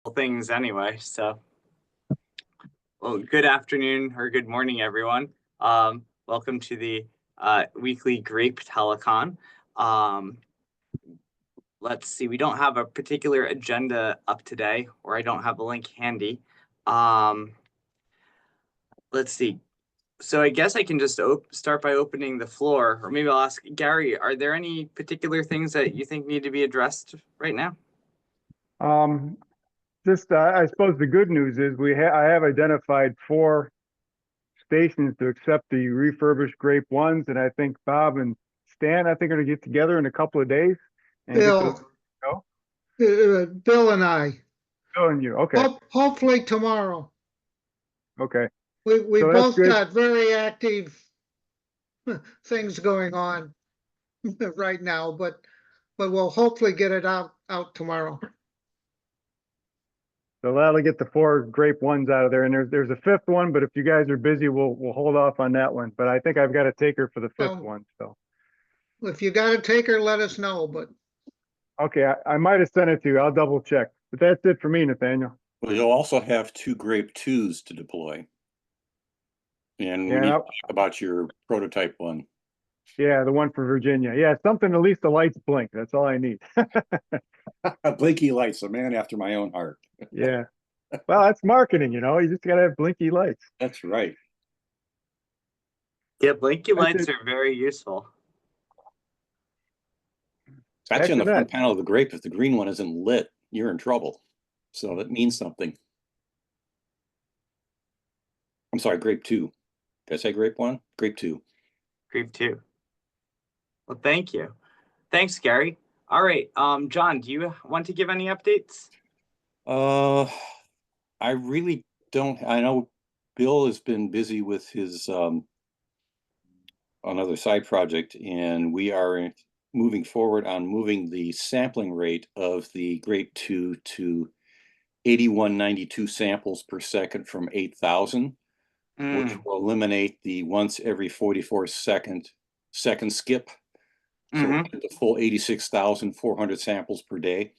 things anyway. So, well, good afternoon or good morning, everyone. Welcome to the weekly Grape Telecon. Um, let's see, we don't have a particular agenda up today, or I don't have a link handy. Um, let's see. So I guess I can just start by opening the floor, or maybe I'll ask Gary, are there any particular things that you think need to be addressed right now? Um, I suppose the good news is I have identified 4 stations to accept the refurbished Grape ones, and I think Bob and Stan, are going to get together in a couple of days and get those. Bill, Oh, Bill and I, Bill and you. Okay. hopefully tomorrow. Okay. We So that's both good. got very active things going on right now, but we'll hopefully get it out tomorrow. So that'll get the 4 Grape ones out of there, and there's a 5th one, but if you guys are busy, we'll hold off on that one. But I think I've got a taker for the 5th one. So If you got a taker, let us know. But okay, I might have sent it to you. I'll double check. But that's it for me, Nathaniel. Well, you'll also have 2 Grape 2s to deploy. And we need to talk about your prototype one. Yeah, the one for Virginia. Yeah, something at least the lights blink. That's all I need. Blinky lights, a man after my own heart. Yeah. Well, that's marketing, you just got to have blinky lights. That's right. Yeah, blinky lights are very useful. It's actually on the front panel of the Grape. If the green one isn't lit, you're in trouble. So that means something. I'm sorry, Grape 2. Did I say Grape 1? Grape 2. Grape 2. Well, thank you. Thanks, Gary. All right. John, do you want to give any updates? I really don't. I know Bill has been busy with his another side project, and we are moving forward on moving the sampling rate of the Grape 2 to 8192 samples per second from 8,000, which will eliminate the once every 44 second skip. So we'll get the full 86,400 samples per day.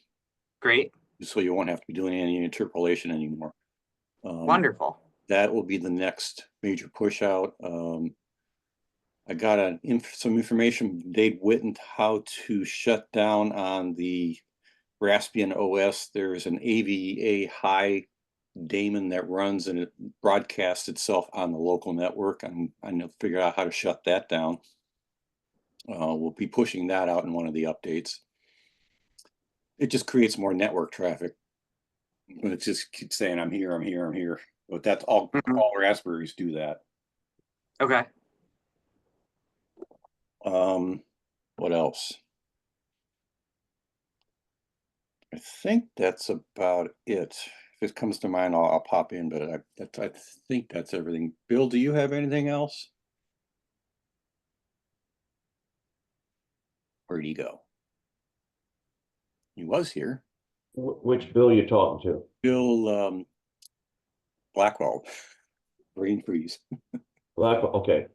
Great. So you won't have to be doing any interpolation anymore. Wonderful. That will be the next major push out. I got some information from Dave Witten how to shut down on the Raspbian OS. There's an AVA high daemon that runs and it broadcasts itself on the local network. I know figure out how to shut that down. We'll be pushing that out in one of the updates. It just creates more network traffic. When it just keeps saying, I'm here, I'm here, I'm here. But that's all Raspberries do that. Okay. What else? I think that's about it. If it comes to mind, I'll pop in, but I think that's everything. Bill, do you have anything else? Where'd he go? He was here. Which Bill you talking to? Bill Blackwell, Brain Freeze. Blackwell. Okay,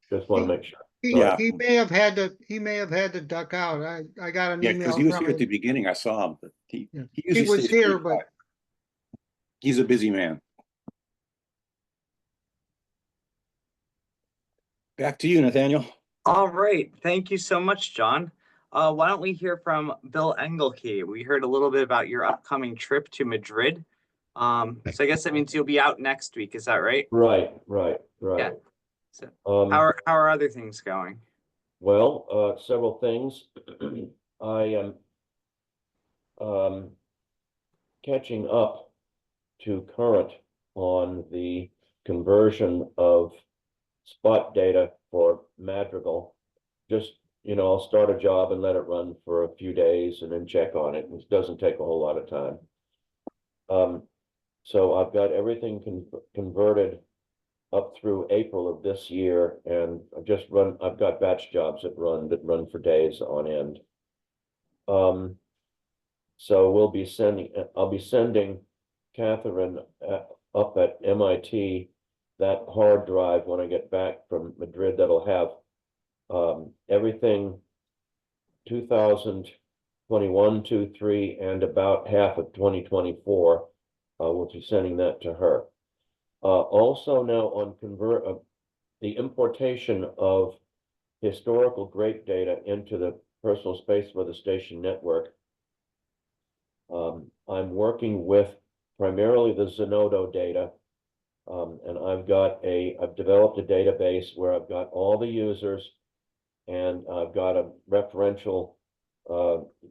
just want to make sure. He may have had to duck out. I got an email. Because he was here at the beginning. I saw him, but he was here, but he's a busy man. Back to you, Nathaniel. All right. Thank you so much, John. Why don't we hear from Bill Engelke? We heard a little bit about your upcoming trip to Madrid. So I guess that means you'll be out next week. Is that right? Right. Yeah. So how are other things going? Well, several things. I am catching up to current on the conversion of spot data for Madrigal. Just I'll start a job and let it run for a few days and then check on it. It doesn't take a whole lot of time. So I've got everything converted up through April of this year, and I've got batch jobs that run for days on end. So I'll be sending Catherine up at MIT that hard drive when I get back from Madrid. That'll have everything 2021, 2, 3, and about half of 2024 we'll be sending that to her. Also now on the importation of historical grape data into the personal space for the station network. I'm working with primarily the Zenodo data. And I've developed a database where I've got all the users, and I've got a referential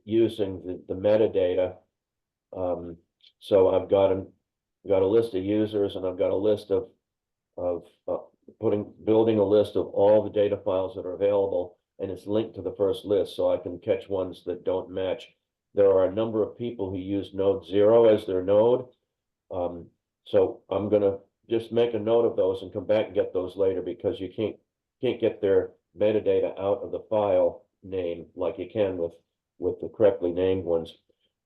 using the metadata. So I've got a list of users, and I've got a list of building a list of all the data files that are available, and it's linked to the first list, so I can catch ones that don't match. There are a number of people who use node 0 as their node. So I'm gonna just make a note of those and come back and get those later, because you can't get their metadata out of the file name like you can with the correctly named ones.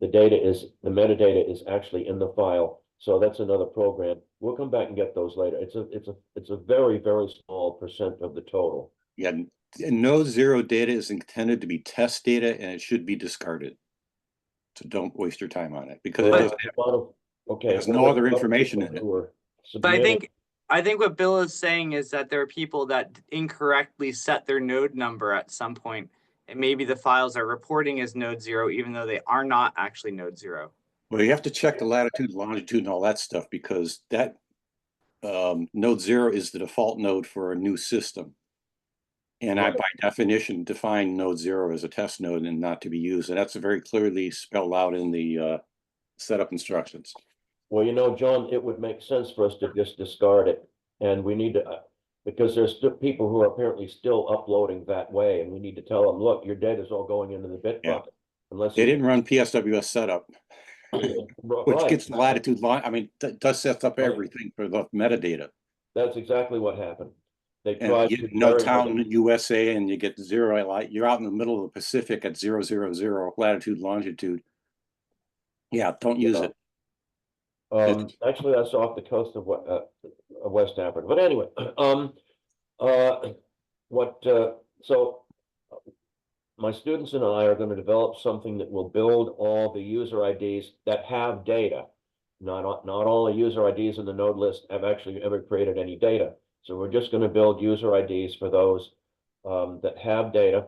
The metadata is actually in the file. So that's another program. We'll come back and get those later. It's a very, very small percent of the total. Yeah, and node 0 data is intended to be test data, and it should be discarded. So don't waste your time on it, because there's no other information in it. But I think what Bill is saying is that there are people that incorrectly set their node number at some point, and maybe the files are reporting as node 0, even though they are not actually node 0. Well, you have to check the latitude, longitude, and all that stuff, because that node 0 is the default node for a new system. And I, by definition, define node 0 as a test node and not to be used. And that's very clearly spelled out in the setup instructions. Well, you know, John, it would make sense for us to just discard it. And we need to, because there's still people who are apparently still uploading that way. And we need to tell them, look, your data is all going into the bit bucket. Unless they didn't run PSWS setup, which gets the latitude line. I mean, that does set up everything for the metadata. That's exactly what happened. They tried no town USA, and you get 0. You're out in the middle of the Pacific at 000 latitude, longitude. Yeah, don't use it. Actually, that's off the coast of West Africa. But anyway, so my students and I are going to develop something that will build all the user IDs that have data. Not all the user IDs in the node list have actually ever created any data. So we're just going to build user IDs for those that have data,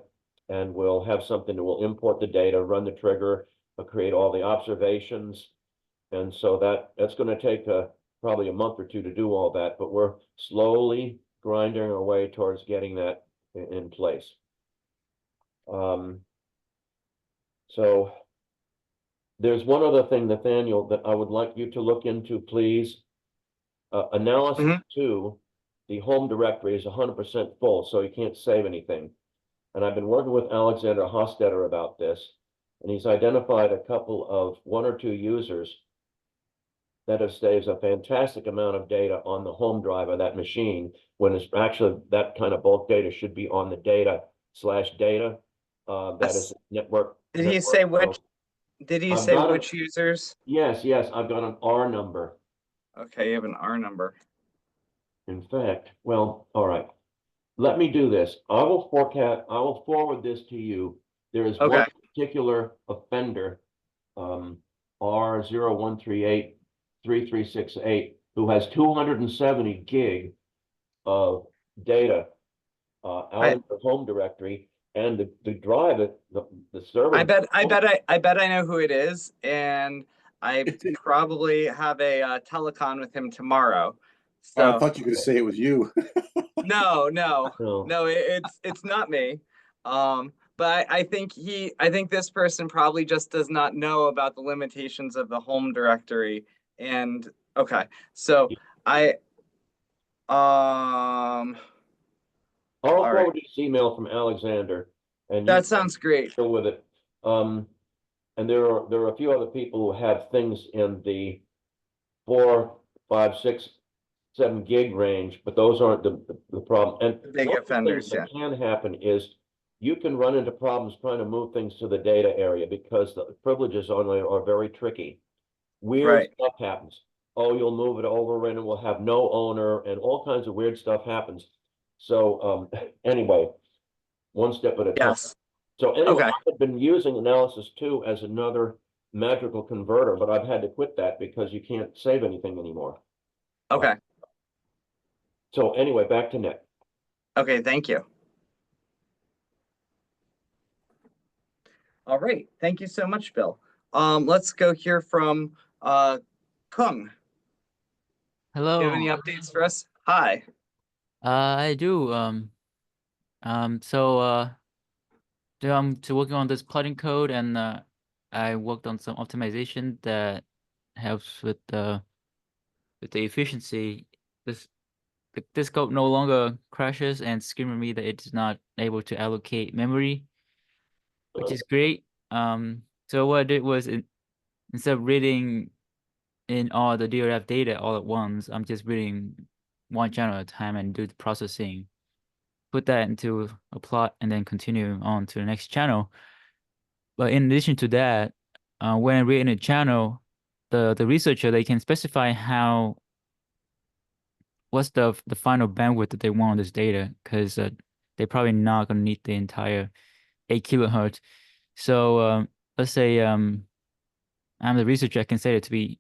and we'll have something that will import the data, run the trigger, create all the observations. And so that's going to take probably a month or two to do all that, but we're slowly grinding our way towards getting that in place. So there's one other thing, Nathaniel, that I would like you to look into, please. Analysis 2, the home directory is 100% full, so you can't save anything. And I've been working with Alexander Hostetter about this, and he's identified a couple of 1 or 2 users that have saved a fantastic amount of data on the home drive of that machine, when it's actually that kind of bulk data should be on the data/data. That is network. Did he say which? Did he say which users? Yes, I've got an R number. Okay, you have an R number. In fact, well, all right. Let me do this. I will forward this to you. There is one particular offender, R01383368, who has 270 gig of data out of the home directory, and the drive, the server. I bet I know who it is, and I probably have a telecon with him tomorrow. So I thought you were going to say it was you. No, it's not me. But I think this person probably just does not know about the limitations of the home directory. And so I'll forward this email from Alexander, and that sounds great. Deal with it. And there are a few other people who have things in the 4, 5, 6, 7 gig range, but those aren't the problem. And the big offenders, that can happen is you can run into problems trying to move things to the data area, because the privileges on it are very tricky. Weird stuff happens. Oh, you'll move it over and it will have no owner, and all kinds of weird stuff happens. So anyway, one step at a time. So anyway, I've been using analysis 2 as another magical converter, but I've had to quit that because you can't save anything anymore. Okay. So anyway, back to Nick. Okay, thank you. All right, thank you so much, Bill. Let's go hear from Kung. Hello. Do you have any updates for us? Hi. I do. So I'm working on this plotting code, and I worked on some optimization that helps with the efficiency. This code no longer crashes and screaming me that it's not able to allocate memory, which is great. So what I did was instead of reading in all the DRF data all at once, I'm just reading one channel at a time and do the processing. Put that into a plot and then continue on to the next channel. But in addition to that, when I read in a channel, the researcher, they can specify what's the final bandwidth that they want on this data, because they're probably not going to need the entire 8 kilohertz. So let's say I'm the researcher, I can set it to be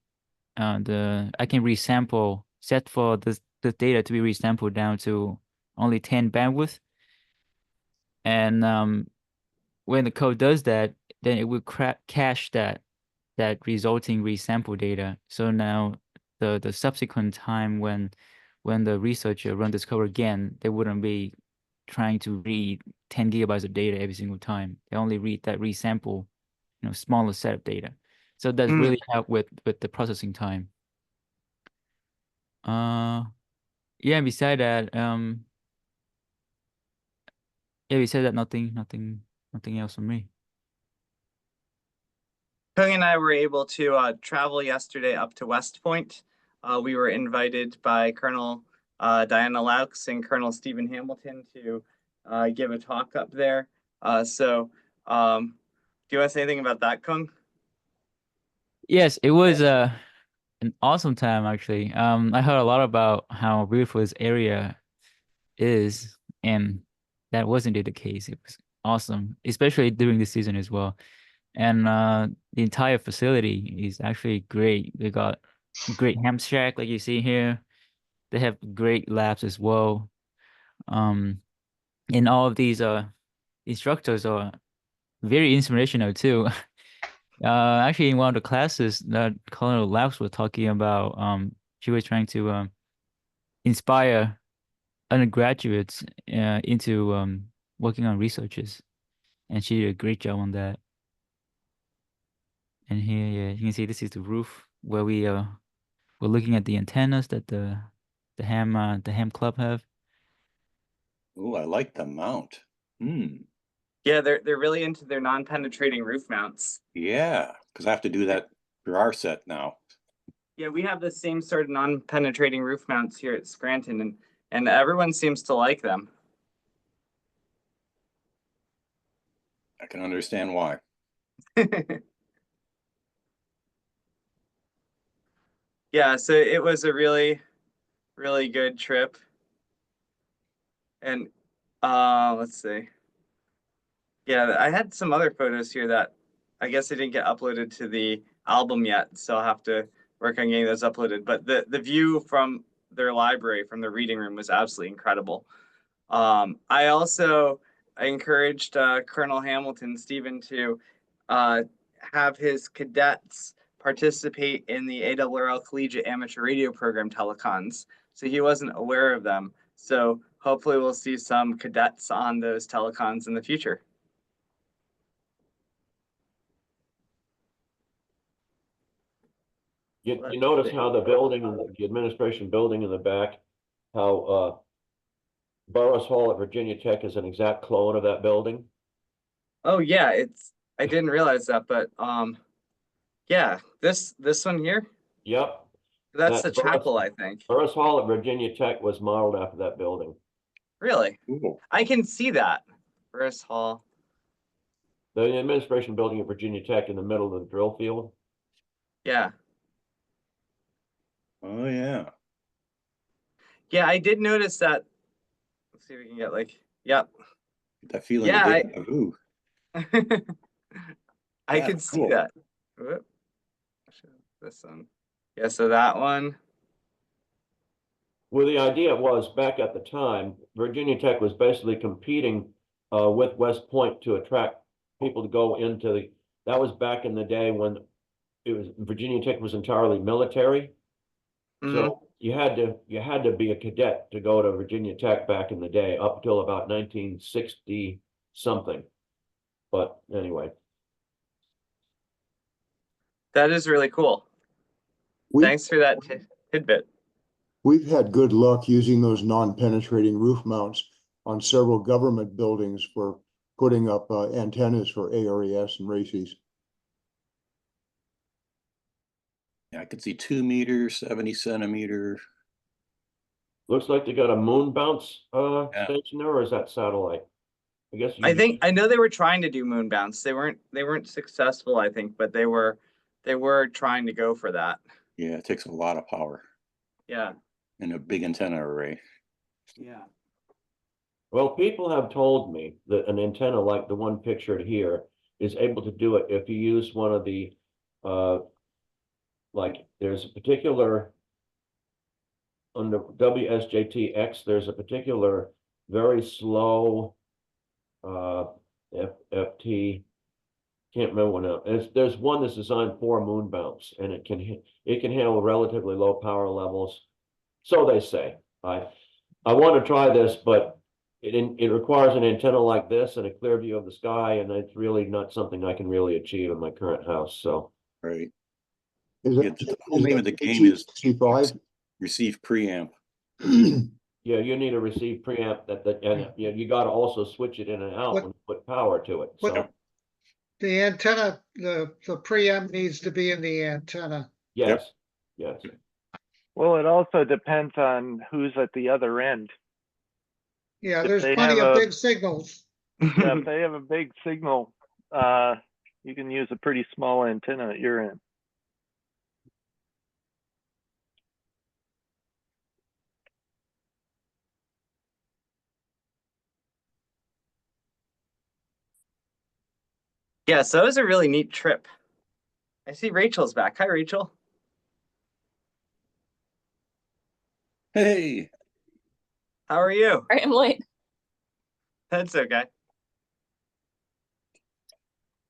I can resample, set for the data to be resampled down to only 10 bandwidth. And when the code does that, then it will cache that resulting resample data. So now the subsequent time when the researcher run this code again, they wouldn't be trying to read 10 gigabytes of data every single time. They only read that resample, smaller set of data. So that's really help with the processing time. Yeah, beside that, nothing else from me. Kung and I were able to travel yesterday up to West Point. We were invited by Colonel Diana Laux and Colonel Stephen Hamilton to give a talk up there. So do you want to say anything about that, Kung? Yes, it was an awesome time actually. I heard a lot about how beautiful this area is, and that was indeed the case. It was awesome, especially during the season as well. And the entire facility is actually great. They got great ham shack like you see here. They have great labs as well. And all of these instructors are very inspirational too. Actually, in one of the classes that Colonel Laux was talking about, she was trying to inspire undergraduates into working on researches, and she did a great job on that. And here, yeah, you can see this is the roof where we're looking at the antennas that the ham club have. Oh, I like the mount. Yeah, they're really into their non-penetrating roof mounts. Yeah, because I have to do that for our set now. Yeah, we have the same sort of non-penetrating roof mounts here at Scranton, and everyone seems to like them. I can understand why. Yeah, so it was a really, really good trip. And let's see. Yeah, I had some other photos here that I guess they didn't get uploaded to the album yet, so I'll have to work on getting those uploaded. But the view from their library, from the reading room, was absolutely incredible. I also encouraged Colonel Hamilton, Stephen, to have his cadets participate in the ARRL Collegiate Amateur Radio Program telecons. So he wasn't aware of them. So hopefully we'll see some cadets on those telecons in the future. You notice how the building, the administration building in the back, how Burris Hall at Virginia Tech is an exact clone of that building? Oh yeah, I didn't realize that, but yeah, this one here, Yep. that's the That Burris- chapel, I think. Burris Hall at Virginia Tech was modeled after that building. Really? Ooh. I can see that. Burris Hall. The administration building at Virginia Tech in the middle of the drill field. Yeah. Oh, yeah. Yeah, I did notice that. Let's see if we can get yep. That feeling Yeah, of deja vu. I That's can see cool. that. Whoop. This one. Yeah, so that one. Well, the idea was back at the time, Virginia Tech was basically competing with West Point to attract people to go into that was back in the day when Virginia Tech was entirely military. So you had to be a cadet to go to Virginia Tech back in the day, up until about 1960 something. But anyway. That is really cool. Thanks for that tidbit. We've had good luck using those non-penetrating roof mounts on several government buildings for putting up antennas for ARES and RACES. Yeah, I could see 2 meters, 70 centimeter. Looks like they got a moon bounce station there, or is that satellite? I guess I know they were trying to do moon bounce. They weren't successful, I think, but they were trying to go for that. Yeah, it takes a lot of power. Yeah. And a big antenna array. Yeah. Well, people have told me that an antenna like the one pictured here is able to do it if you use one of the like there's a particular under WSJT-X, there's a particular very slow FT, can't remember what now. There's one that's designed for moon bounce, and it can handle relatively low power levels. So they say. I want to try this, but it requires an antenna like this and a clear view of the sky, and it's really not something I can really achieve in my current house. So right. The whole name of the game is C5. Receive preamp. Yeah, you need a receive preamp and you got to also switch it in and out and put power to it. So The antenna, the preamp needs to be in the antenna. yes. Well, it also depends on who's at the other end. Yeah, If there's they plenty have of a- big signals. Yeah, if they have a big signal, you can use a pretty small antenna at your end. Yeah, so it was a really neat trip. I see Rachel's back. Hi, Rachel. Hey. How are you? Sorry, I'm late. That's okay.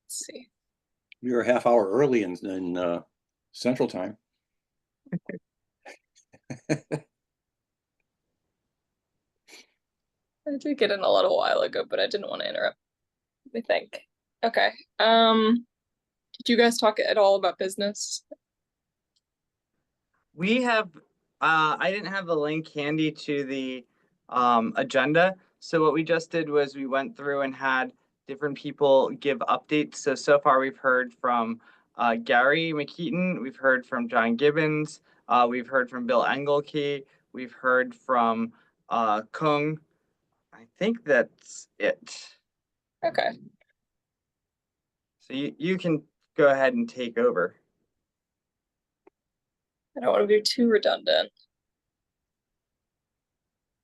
Let's see. We were a half hour early in Central Time. I did get in a little while ago, but I didn't want to interrupt. Let me think. Okay. Did you guys talk at all about business? We have I didn't have the link handy to the agenda. So what we just did was we went through and had different people give updates. So far we've heard from Gary McKeaton, we've heard from John Gibbons, we've heard from Bill Engelke, we've heard from Kung. I think that's it. Okay. So you can go ahead and take over. I don't want to be too redundant.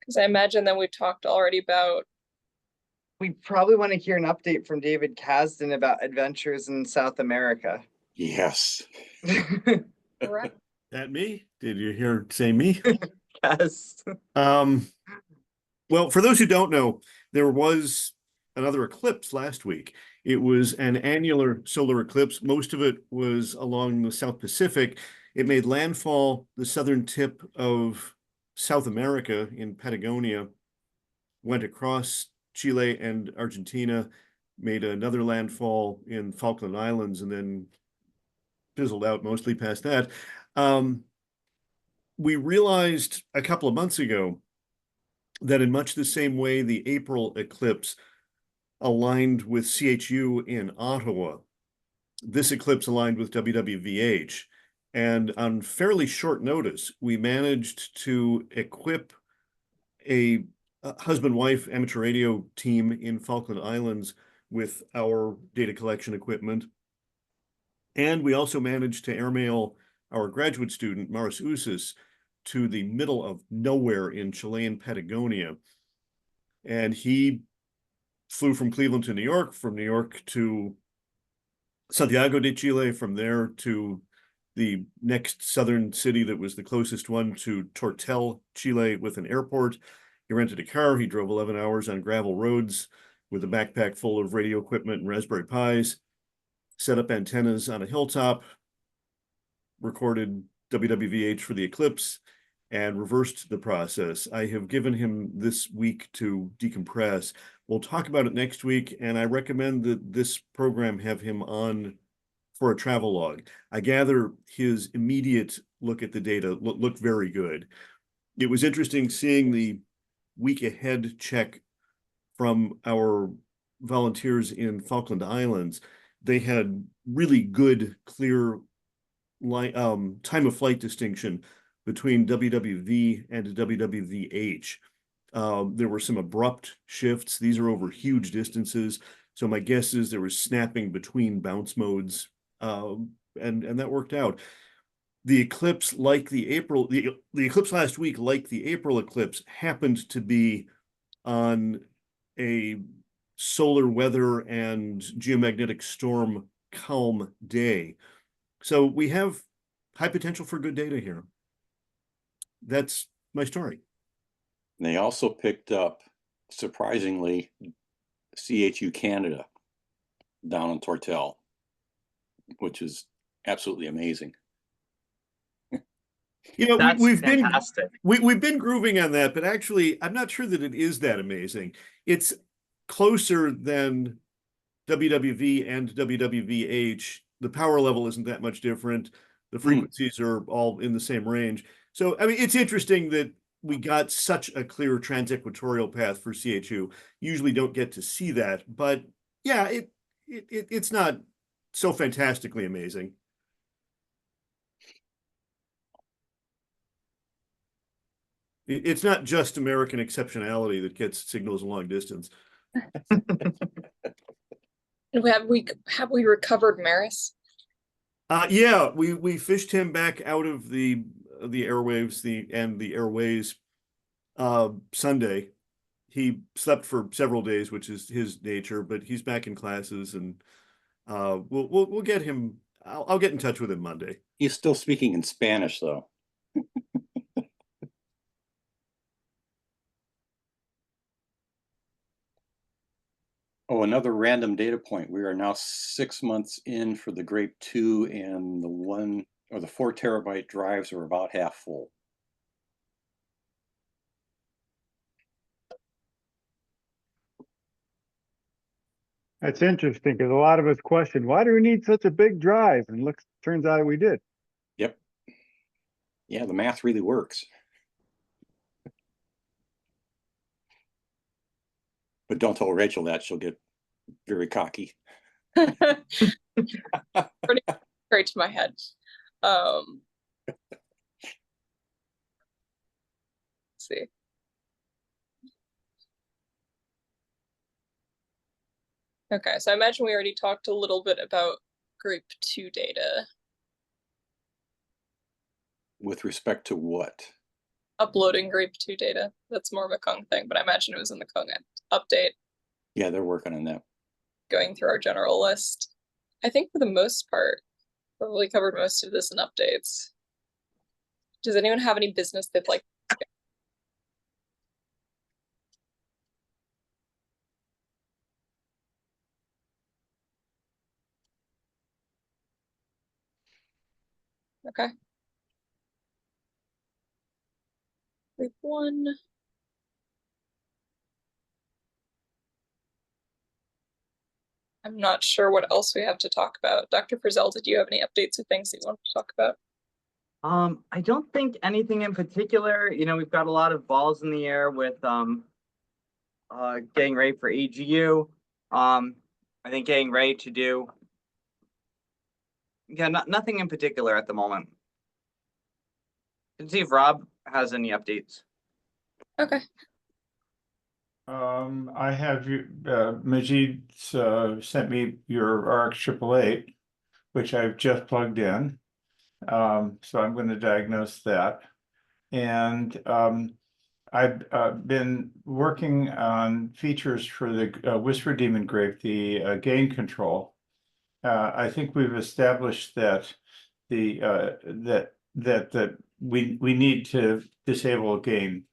Because I imagine that we talked already about. We probably want to hear an update from David Kasdan about adventures in South America. Yes. Correct. That me? Did you say me? Yes. Well, for those who don't know, there was another eclipse last week. It was an annular solar eclipse. Most of it was along the South Pacific. It made landfall the southern tip of South America in Patagonia, went across Chile and Argentina, made another landfall in Falkland Islands, and then fizzled out mostly past that. We realized a couple of months ago that in much the same way the April eclipse aligned with CHU in Ottawa, this eclipse aligned with WWVH. And on fairly short notice, we managed to equip a husband-wife amateur radio team in Falkland Islands with our data collection equipment. And we also managed to airmail our graduate student, Maris Usis, to the middle of nowhere in Chilean Patagonia. And he flew from Cleveland to New York, from New York to Santiago de Chile, from there to the next southern city that was the closest one to Tortel, Chile, with an airport. He rented a car. He drove 11 hours on gravel roads with a backpack full of radio equipment and Raspberry Pis, set up antennas on a hilltop, recorded WWVH for the eclipse, and reversed the process. I have given him this week to decompress. We'll talk about it next week, and I recommend that this program have him on for a travel log. I gather his immediate look at the data looked very good. It was interesting seeing the week ahead check from our volunteers in Falkland Islands. They had really good, clear time of flight distinction between WWV and WWVH. There were some abrupt shifts. These are over huge distances. So my guess is there was snapping between bounce modes, and that worked out. The eclipse, like the April, the eclipse last week, like the April eclipse, happened to be on a solar weather and geomagnetic storm calm day. So we have high potential for good data here. That's my story. They also picked up, surprisingly, CHU Canada down in Tortel, which is absolutely amazing. You know, That's we've fantastic. we've been grooving on that, but actually, I'm not sure that it is that amazing. It's closer than WWV and WWVH. The power level isn't that much different. The frequencies are all in the same range. So, I mean, it's interesting that we got such a clear transequatorial path for CHU. Usually don't get to see that, but yeah, it's not so fantastically amazing. It's not just American exceptionality that gets signals a long distance. Have we recovered Maris? Yeah, we fished him back out of the airwaves, and the airways Sunday. He slept for several days, which is his nature, but he's back in classes, and we'll get him. I'll get in touch with him Monday. He's still speaking in Spanish, though. Oh, another random data point. We are now 6 months in for the Grape 2, and the 4 terabyte drives are about half full. That's interesting because a lot of us question, why do we need such a big drive? And turns out we did. Yep. Yeah, the math really works. But don't tell Rachel that. She'll get very cocky. Pretty straight to my head. Let's see. Okay, so I imagine we already talked a little bit about Grape 2 data. With respect to what? Uploading Grape 2 data. That's more of a Kong thing, but I imagine it was in the Kong update. Yeah, they're working on that. Going through our general list. I think for the most part, probably covered most of this in updates. Does anyone have any business they'd like? Okay. Group 1. I'm not sure what else we have to talk about. Dr. Frizzell, did you have any updates or things that you want to talk about? I don't think anything in particular. You know, we've got a lot of balls in the air with getting ready for AGU. I think getting ready to do. Yeah, nothing in particular at the moment. Let's see if Rob has any updates. Okay. I have you, Majid sent me your RX 888, which I've just plugged in. So I'm going to diagnose that. And I've been working on features for the Whisper Demon Grape, the gain control. I think we've established that that we need to disable gain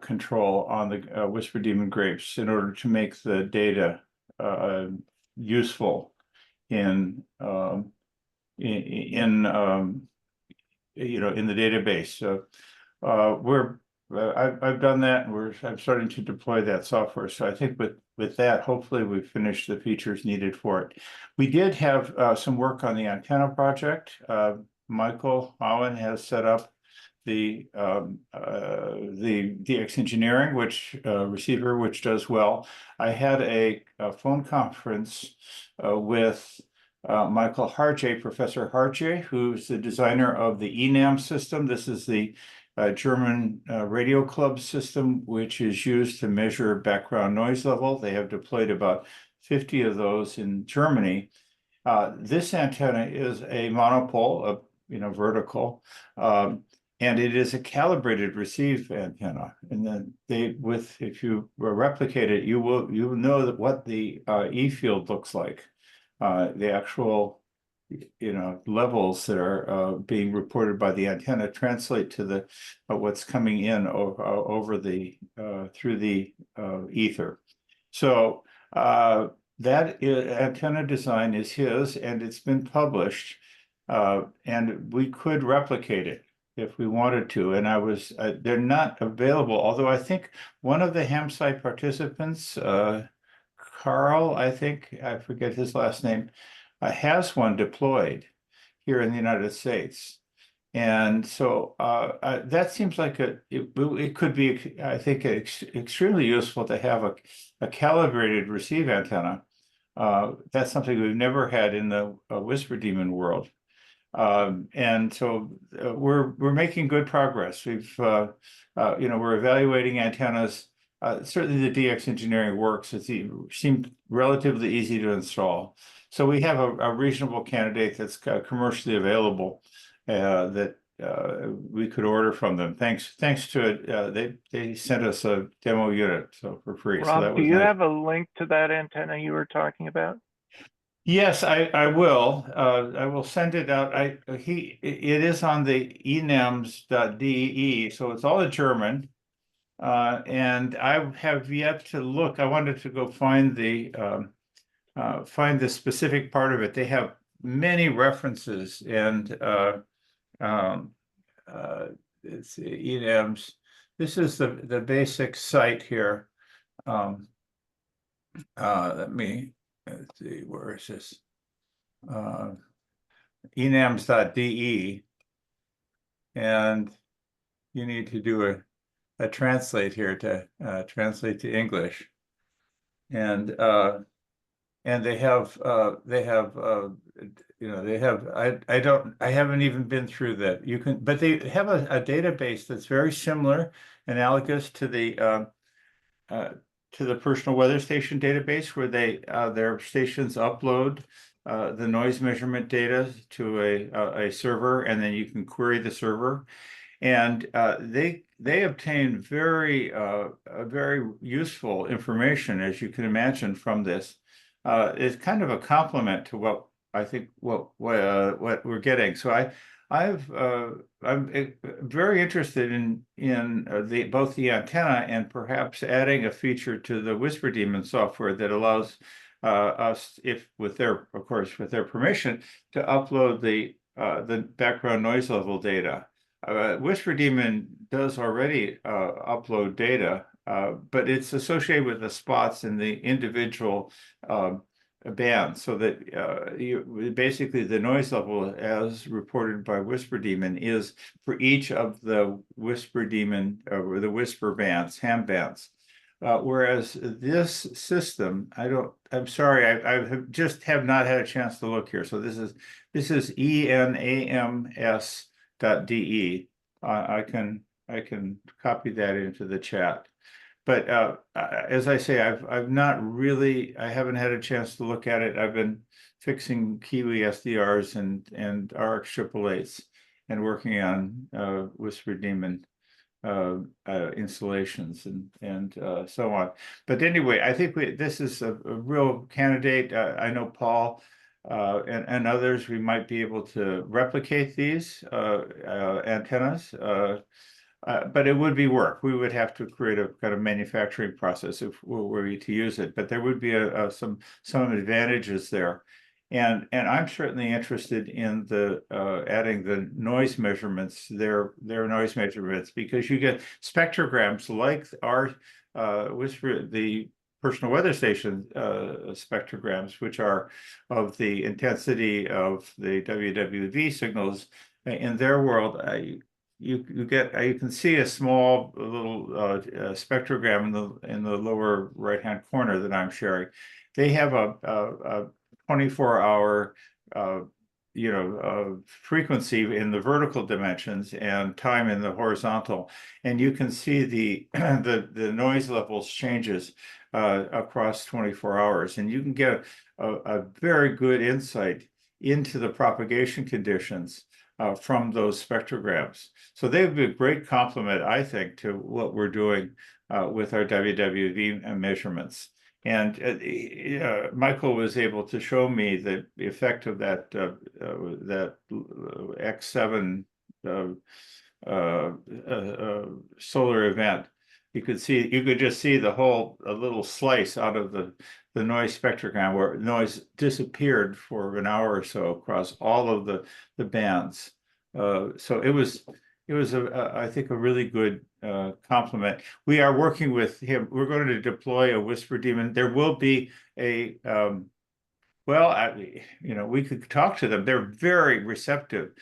control on the Whisper Demon grapes in order to make the data useful in in the database. So I've done that, and I'm starting to deploy that software. So I think with that, hopefully we've finished the features needed for it. We did have some work on the antenna project. Michael Owen has set up the DX engineering, which receiver, which does well. I had a phone conference with Michael Hartje, Professor Hartje, who's the designer of the ENAM system. This is the German radio club system, which is used to measure background noise level. They have deployed about 50 of those in Germany. This antenna is a monopole, vertical, and it is a calibrated receive antenna. And then if you replicate it, you will know what the E field looks like. The actual levels that are being reported by the antenna translate to the what's coming in over the through the ether. So that antenna design is his, and it's been published, and we could replicate it if we wanted to. And they're not available, although I think one of the ham site participants, Carl, I forget his last name, has one deployed here in the United States. And so that seems like it could be, I think, extremely useful to have a calibrated receive antenna. That's something we've never had in the Whisper Demon world. And so we're making good progress. We're evaluating antennas. Certainly the DX engineering works. It seemed relatively easy to install. So we have a reasonable candidate that's commercially available that we could order from them. Thanks to it, they sent us a demo unit for free. Rob, so that do was you nice. have a link to that antenna you were talking about? Yes, I will. I will send it out. It is on the enams.de, so it's all in German. And I have yet to look. I wanted to go find the specific part of it. They have many references, and it's enams. This is the basic site here. Let's see, where is this? enams.de, and you need to do a translate here to translate to English, and they have I haven't even been through that. But they have a database that's very similar, analogous to the personal weather station database, where their stations upload the noise measurement data to a server, and then you can query the server. And they obtain very useful information, as you can imagine, from this. It's kind of a complement to what I think what we're getting. So I'm very interested in both the antenna and perhaps adding a feature to the Whisper Demon software that allows us, with their permission, to upload the background noise level data. Whisper Demon does already upload data, but it's associated with the spots in the individual bands, so that basically the noise level, as reported by Whisper Demon, is for each of the Whisper Demon or the Whisper bands, ham bands. Whereas this system, I'm sorry, I have not had a chance to look here. So this is enams.de. I can copy that into the chat. But as I say, I haven't had a chance to look at it. I've been fixing Kiwi SDRs and RX 888s and working on Whisper Demon installations and so on. But anyway, I think this is a real candidate. I know Paul and others, we might be able to replicate these antennas. But it would be work. We would have to create a kind of manufacturing process if we were to use it. But there would be some advantages there. And I'm certainly interested in the adding the noise measurements, their noise measurements, because you get spectrograms like our the personal weather station spectrograms, which are of the intensity of the WWV signals in their world. You can see a small little spectrogram in the lower right hand corner that I'm sharing. They have a 24-hour frequency in the vertical dimensions and time in the horizontal, and you can see the the noise levels changes across 24 hours, and you can get a very good insight into the propagation conditions from those spectrograms. So they would be a great complement, I think, to what we're doing with our WWV measurements. And Michael was able to show me the effect of that X7 solar event. You could just see the whole little slice out of the noise spectrogram where noise disappeared for an hour or so across all of the bands. So it was I think a really good complement. We are working with him. We're going to deploy a Whisper Demon. There will be a we could talk to them. They're very receptive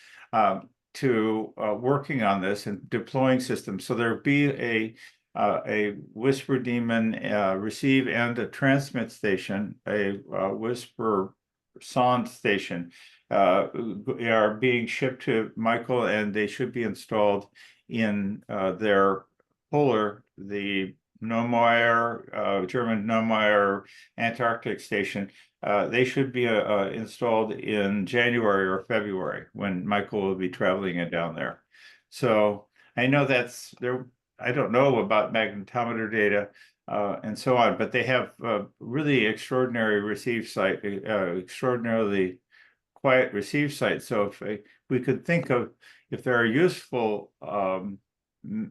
to working on this and deploying systems. So there'll be a Whisper Demon receive and a transmit station, a Whisper Sonde station are being shipped to Michael, and they should be installed in their Polar, the Neumayer, German Neumayer Antarctic station. They should be installed in January or February when Michael will be traveling it down there. So I know that's there. I don't know about magnetometer data and so on, but they have really extraordinary receive site, extraordinarily quiet receive site. So if we could think of if there are useful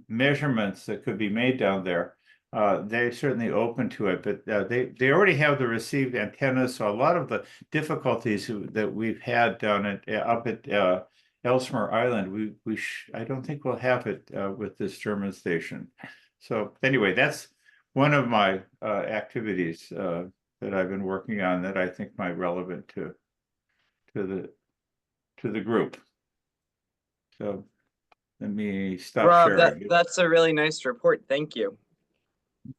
measurements that could be made down there, they're certainly open to it. But they already have the received antennas, so a lot of the difficulties that we've had down up at Ellesmere Island, I don't think we'll have it with this German station. So anyway, that's one of my activities that I've been working on that I think might be relevant to the group. So let me stop Rob, sharing. that's a really nice report. Thank you.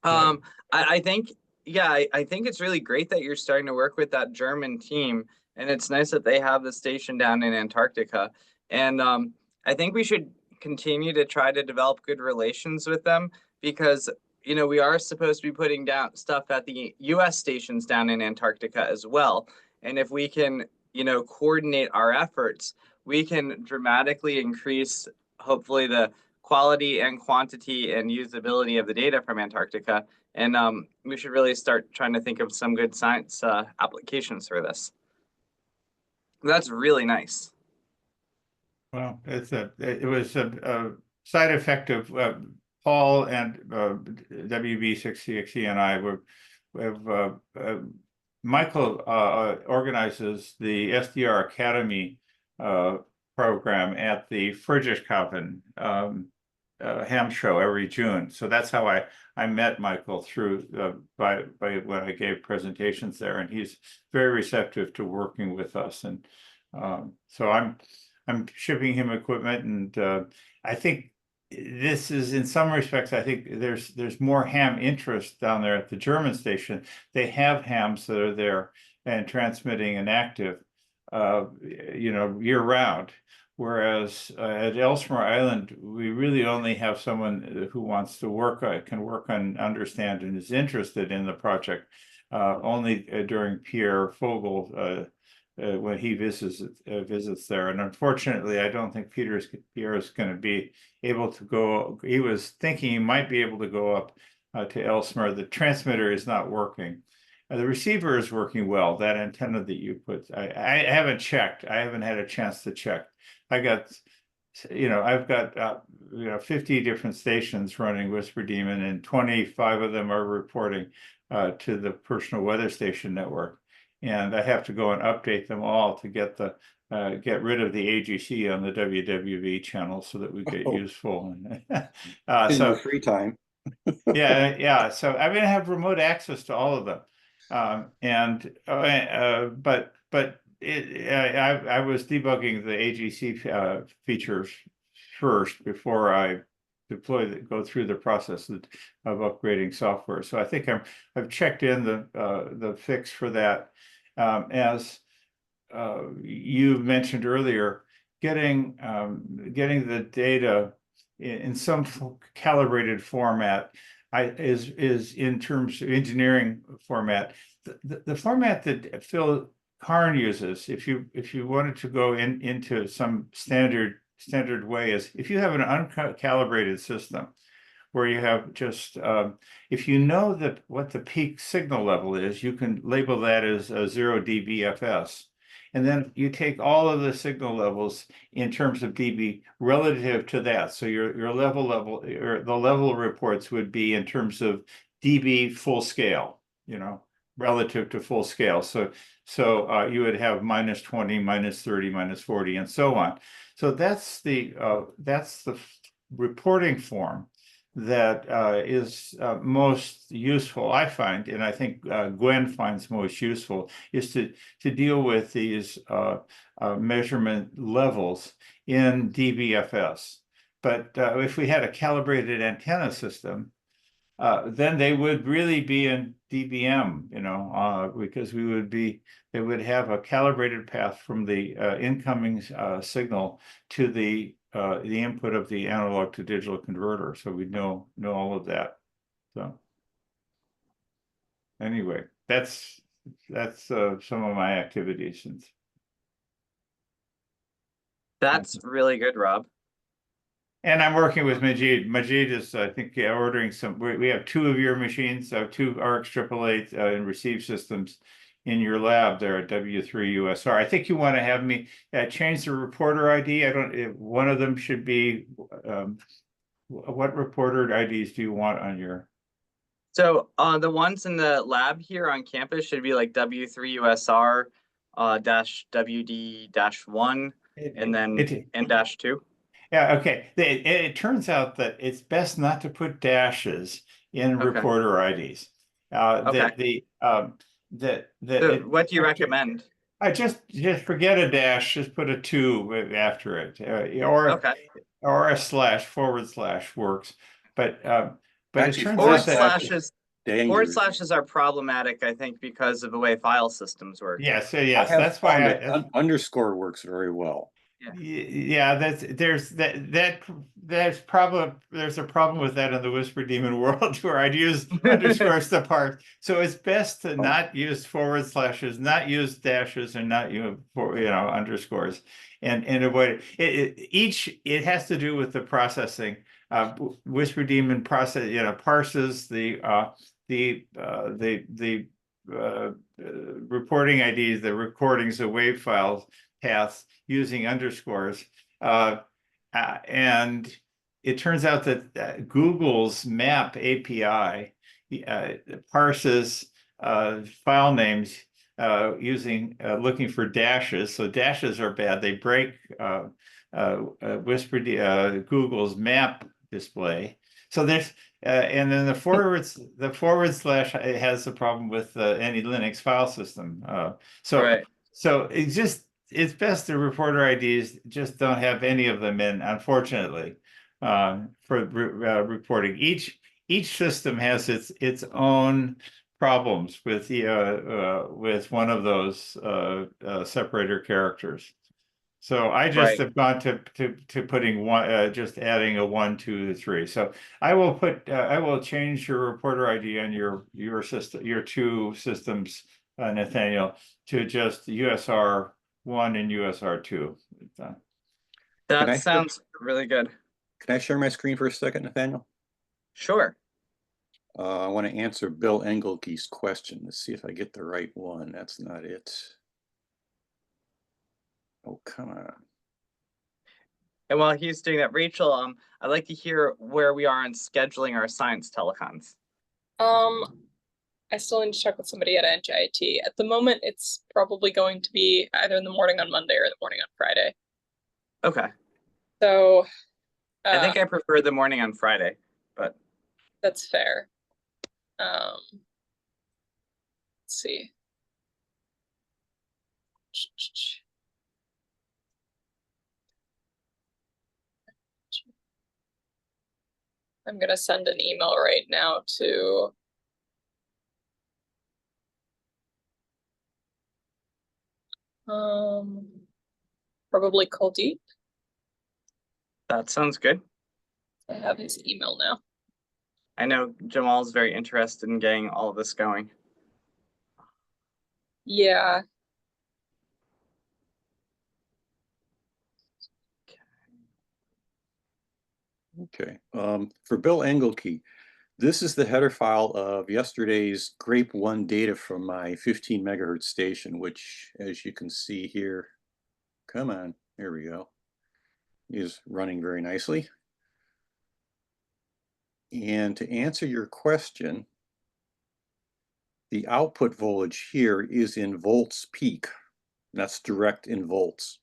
I think, yeah, I think it's really great that you're starting to work with that German team, and it's nice that they have the station down in Antarctica. And I think we should continue to try to develop good relations with them because, you know, we are supposed to be putting down stuff at the US stations down in Antarctica as well. And if we can, you know, coordinate our efforts, we can dramatically increase, hopefully, the quality and quantity and usability of the data from Antarctica. And we should really start trying to think of some good science applications for this. That's really nice. Well, it was a side effect of Paul and WB6CXE and I Michael organizes the SDR Academy program at the Friedrichshafen ham show every June. So that's how I met Michael through by when I gave presentations there, and he's very receptive to working with us. And so I'm shipping him equipment, and I think this is, in some respects, I think there's more ham interest down there at the German station. They have hams that are there and transmitting and active, year round. Whereas at Ellesmere Island, we really only have someone who wants to can work on, understand, and is interested in the project. Only during Pierre Fogel when he visits there, and unfortunately, I don't think Pierre is going to be able to go. He was thinking he might be able to go up to Ellesmere. The transmitter is not working, The receiver is working well. That antenna that you put, I haven't checked. I haven't had a chance to check. I've got 50 different stations running Whisper Demon, and 25 of them are reporting to the personal weather station network. And I have to go and update them all to get rid of the AGC on the WWV channel so that we get useful. In your free time. Yeah. So I'm going to have remote access to all of them. I was debugging the AGC features first before I go through the process of upgrading software. So I think I've checked in the fix for that. As you mentioned earlier, getting the data in some calibrated format is in terms of engineering format. The format that Phil Karn uses, if you wanted to go into some standard way, is if you have an uncalibrated system where you have just if you know what the peak signal level is, you can label that as 0 dBFS. And then you take all of the signal levels in terms of dB relative to that. So your the level reports would be in terms of dB full scale, relative to full scale. So you would have -20, -30, -40, and so on. So that's the reporting form that is most useful, I find, and I think Gwen finds most useful, is to deal with these measurement levels in dBFS. But if we had a calibrated antenna system, then they would really be in dBm, because they would have a calibrated path from the incoming signal to the input of the analog to digital converter. So we know all of that. So anyway, that's some of my activities. That's really good, Rob. And I'm working with Majid. Majid is, I think, ordering some. We have 2 of your machines, 2 RX888 and receive systems in your lab there at W3USR. I think you want to have me change the reporter ID. One of them should be, what reporter IDs do you want on your? So the ones in the lab here on campus should be like W3USR -WD-1 and then -2. Yeah, okay. It turns out that it's best not to put dashes in reporter IDs. Okay. So what do you recommend? I just forget a dash, just put a 2 after it, or a / works. But it turns out that forward slashes are problematic, I think, because of the way file systems work. Yes, that's why underscore works very well. Yeah, there's a problem with that in the Whisper Demon world where I'd use underscores to parse. So it's best to not use forward slashes, not use dashes, and not use underscores, and avoid it. It has to do with the processing. Whisper Demon parses the reporting IDs, the recordings of wave files paths using underscores, and it turns out that Google's map API parses file names looking for dashes. So dashes are bad. They break Google's map display. So there's and then the forward slash has a problem with any Linux file system. So it's best the reporter IDs just don't have any of them in, unfortunately, for reporting. Each system has its own problems with one of those separator characters. So I just have gone to putting one, just adding a 1, 2, 3. So I will change your reporter ID on your system, your 2 systems, Nathaniel, to just USR 1 and USR 2. That sounds really good. Can I share my screen for a second, Nathaniel? Sure. I want to answer Bill Engelke's question. Let's see if I get the right one. That's not it. Oh, come on. And while he's doing that, Rachel, I'd like to hear where we are on scheduling our science telecons. I still need to check with somebody at NJIT. At the moment, it's probably going to be either in the morning on Monday or the morning on Friday. Okay. So I think I prefer the morning on Friday, but that's fair. Let's see. I'm gonna send an email right now to probably Kuldeep. that sounds good. I have his email now. I know Jamal's very interested in getting all of this going. Yeah. Okay. For Bill Engelke, this is the header file of yesterday's Grape 1 data from my 15 megahertz station, which, as you can see here, come on, here we go, is running very nicely. And to answer your question, the output voltage here is in volts peak. That's direct in volts.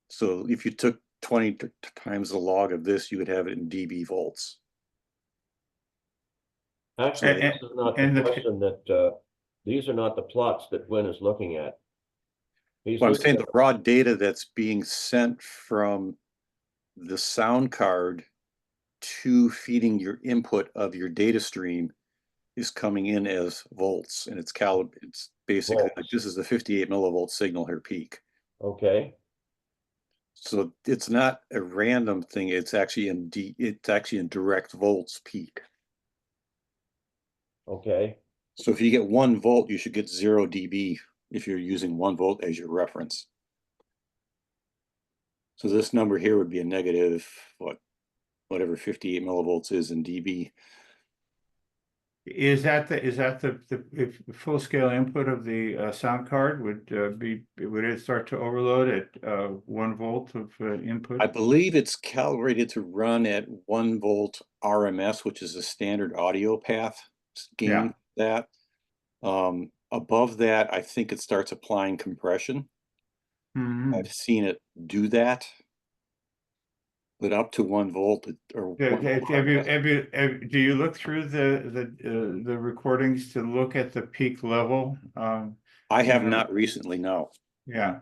So if you took 20 times the log of this, you would have it in dB volts. Actually, And- this is not and the the- question that, these are not the plots that Gwen is looking at. He's Well, I'm looking saying at the raw data that's being sent from the sound card to feeding your input of your data stream is coming in as volts, and it's basically like volts. this is the 58 millivolt signal here peak. Okay, So it's not a random thing. It's actually in direct volts peak. okay, So if you get 1 volt, you should get 0 dB if you're using 1 volt as your reference. So this number here would be a negative, whatever 58 millivolts is in dB. Is that the if full scale input of the sound card would it start to overload at 1 volt of input? I believe it's calibrated to run at 1 volt RMS, which is a standard audio path gain. Yeah. That above that, I think it starts applying compression. Mhm. I've seen it do that, but up to 1 volt or Yeah, 1 volt RMS. do you look through the recordings to look at the peak level? I have you know, not recently, no. Yeah,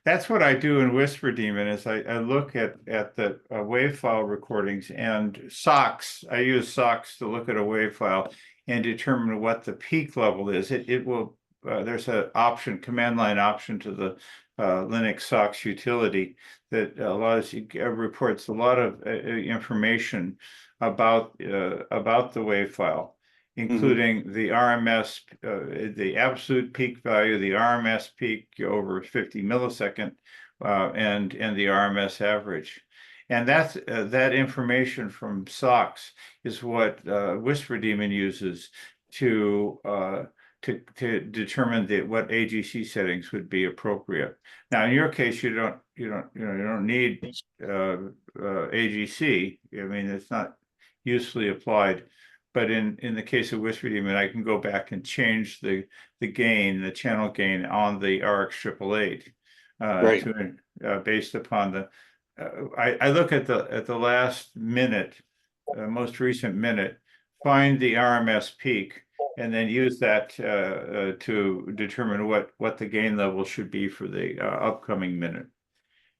that's what I do in Whisper Demon is I look at the wave file recordings and SOX. I use SOX to look at a wave file and determine what the peak level is. It will there's an option, command line option to the Linux SOX utility that allows you reports a lot of information about the wave file, including the RMS, the absolute peak value, the RMS peak over 50 millisecond, and the RMS average. And that's that information from SOX is what Whisper Demon uses to determine what AGC settings would be appropriate. Now, in your case, you don't need AGC. I mean, it's not usefully applied. But in the case of Whisper Demon, I can go back and change the gain, the channel gain on the RX 888 Right. based upon the. I look at the last minute, most recent minute, find the RMS peak, and then use that to determine what the gain level should be for the upcoming minute.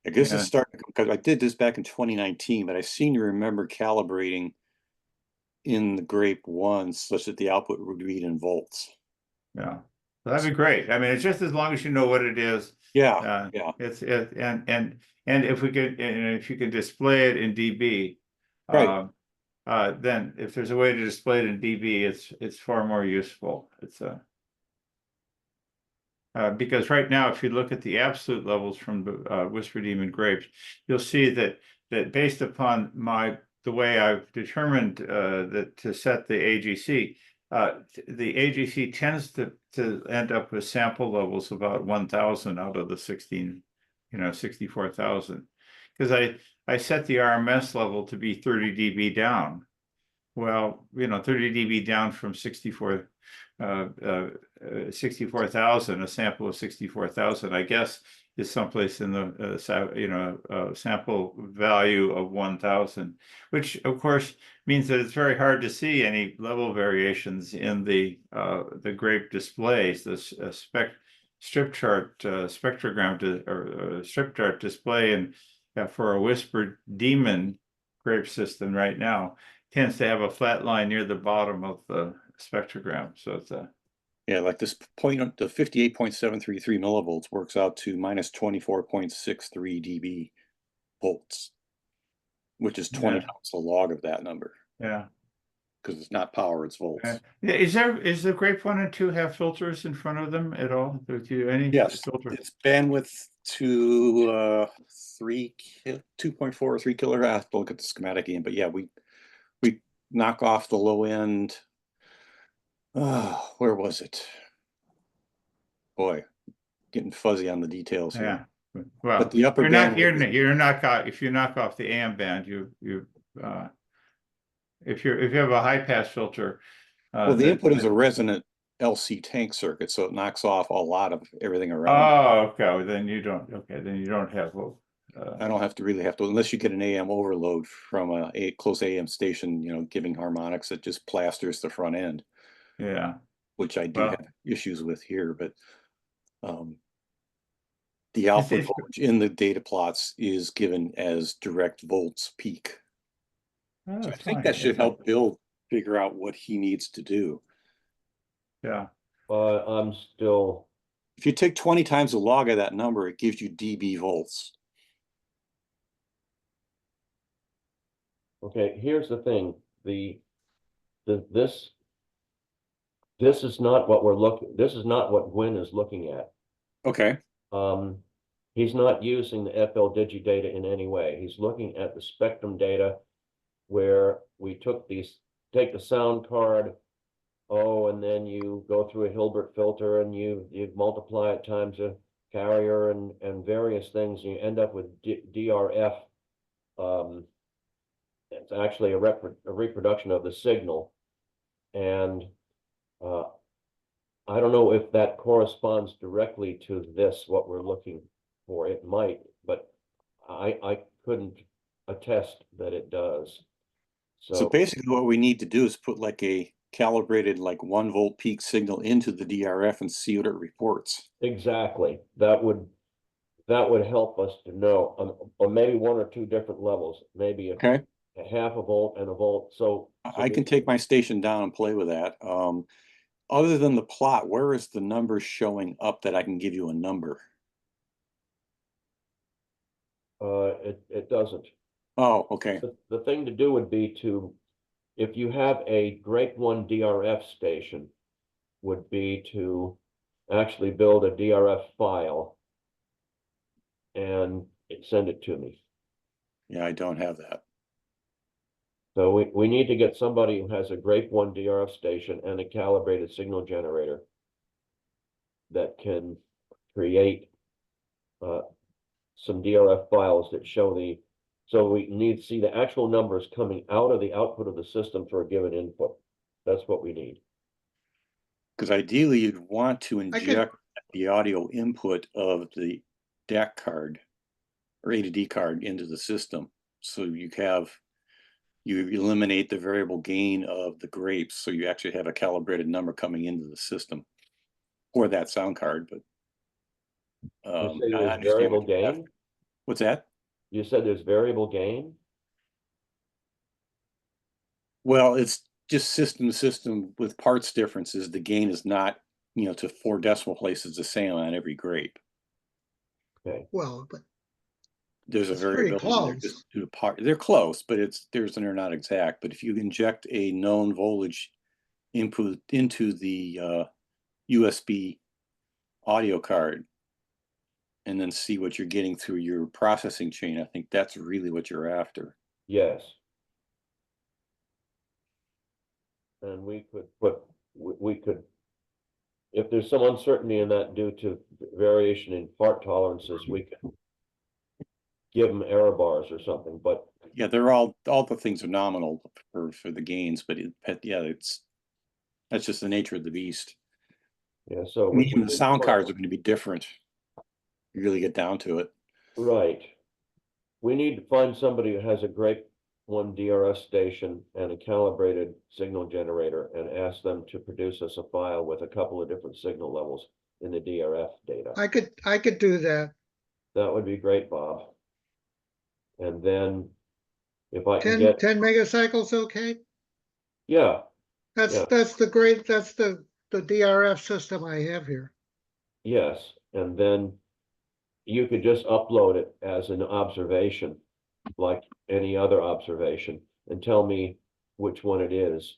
I guess it's starting because I did this back in 2019, but I seem to remember calibrating in the Grape 1 such that the output would read in volts. Yeah, that'd be great. I mean, it's just as long as you know what it is. Yeah, yeah. And if we could, and if you could display it in dB, Right. then if there's a way to display it in dB, it's far more useful. It's because right now, if you look at the absolute levels from the Whisper Demon grapes, you'll see that based upon the way I've determined that to set the AGC, the AGC tends to end up with sample levels about 1,000 out of the 64,000. Because I set the RMS level to be 30 dB down. Well, 30 dB down from 64,000, a sample of 64,000, I guess, is someplace in the sample value of 1,000, which of course means that it's very hard to see any level variations in the grape displays. This strip chart spectrogram strip chart display and for a whispered demon grape system right now tends to have a flat line near the bottom of the spectrogram. So it's Yeah, like this point, the 58.733 millivolts works out to minus 24.63 dB volts, which is 20 times the log of that number. Yeah. Because it's not power, it's volts. Is the Grape 1 and 2 have filters in front of them at all? Any Yes, filter? it's bandwidth to 2.4 or 3 kilohertz. I have to look at the schematic again, but yeah, we knock off the low end. Where was it? Boy, getting fuzzy on the details here. Yeah. Well, but the upper you're band if you knock off the AM band, if you have a high pass filter. Well, the input is a resonant LC tank circuit, so it knocks off a lot of everything around. Oh, okay. Well, then you don't. Okay, then you don't have. I don't have to unless you get an AM overload from a close AM station, giving harmonics that just plasters the front end. Yeah. Which I do have issues with here, but the output voltage in the data plots is given as direct volts peak. Oh, so I think that should help Bill figure out what he needs to do. Yeah. I'm still. If you take 20 times the log of that number, it gives you dB volts. Okay, here's the thing. This is not what we're looking. This is not what Gwyn is looking at. Okay. He's not using the FL Digi data in any way. He's looking at the spectrum data where we take the sound card, and then you go through a Hilbert filter and you multiply it times a carrier and various things, and you end up with DRF. It's actually a reproduction of the signal. And I don't know if that corresponds directly to what we're looking for. It might, but I couldn't attest that it does. So basically what we need to do is put like a calibrated 1 volt peak signal into the DRF and see what it reports. Exactly. That would help us to know, or maybe 1 or 2 different levels, maybe a half a volt and a volt. So I can take my station down and play with that. Other than the plot, where is the number showing up that I can give you a number? It doesn't. Oh, okay. The thing to do would be if you have a Grape 1 DRF station, would be to actually build a DRF file and send it to me. Yeah, I don't have that. So we need to get somebody who has a Grape 1 DRF station and a calibrated signal generator that can create some DRF files that show so we need to see the actual numbers coming out of the output of the system for a given input. That's what we need. Because ideally you'd want to inject the audio input of the DAC card or A to D card into the system. So you eliminate the variable gain of the grapes, so you actually have a calibrated number coming into the system for that sound card. But you say there's variable gain? What's that? You said there's variable gain? Well, it's just system to system with parts differences. The gain is not, to 4 decimal places the same on every grape. Okay. Well, but there's a it's variability pretty there just due to part. They're close, but they're not exact. But if you inject a known voltage input into the USB audio card and then see what you're getting through your processing chain, I think that's really what you're after. Yes. and we could, if there's some uncertainty in that due to variation in part tolerances, we could give them error bars or something, but Yeah, they're all the things are nominal for the gains, but that's just the nature of the beast. yeah, so. Even the sound cards are going to be different. You really get down to it. Right. We need to find somebody who has a Grape 1 DRS station and a calibrated signal generator and ask them to produce us a file with a couple of different signal levels in the DRF data. I could do that. That would be great, Bob. And then if I can 10 get, 10 megacycles, okay? yeah, That's Yeah. that's the DRF system I have here. yes, and then you could just upload it as an observation, like any other observation, and tell me which one it is.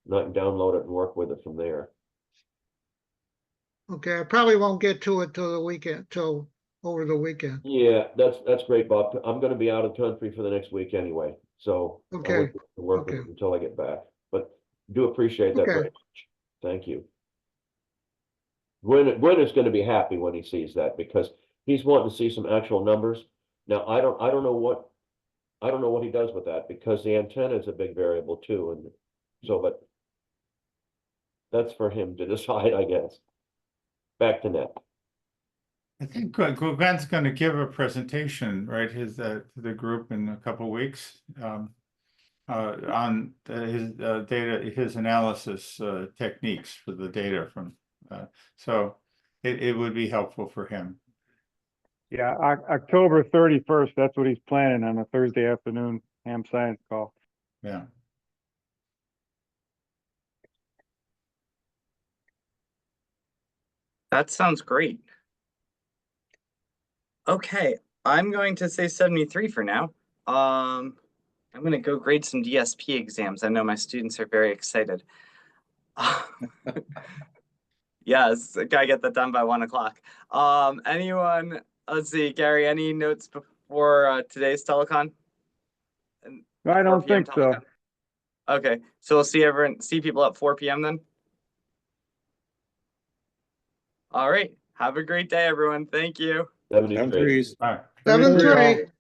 Not download it and work with it from there. Okay, I probably won't get to it till the weekend, till over the weekend. Yeah, that's great, Bob. I'm gonna be out of country for the next week anyway, so I Okay, won't work with okay. it until I get back, but do appreciate that Okay. very much. Thank you. Gwen is gonna be happy when he sees that, because he's wanting to see some actual numbers. Now, I don't know what he does with that, because the antenna is a big variable too, and so, but that's for him to decide, I guess. Back to Ned. I think Gwen's going to give a presentation, right, to the group in a couple of weeks, on his data, his analysis techniques for the data from, so it would be helpful for him. Yeah, October 31st, that's what he's planning on a Thursday afternoon ham science call. Yeah. That sounds great. Okay, I'm going to say 73 for now. I'm going to go grade some DSP exams. I know my students are very excited. Yes, gotta get that done by 1 o'clock. Anyone, let's see, Gary, any notes before today's telecon? No, I 4 don't p.m. think so. telecon? Okay, so we'll see people at 4 p.m. then. All right, have a great day, everyone. Thank you. 73. Boundaries. All right. 7-3.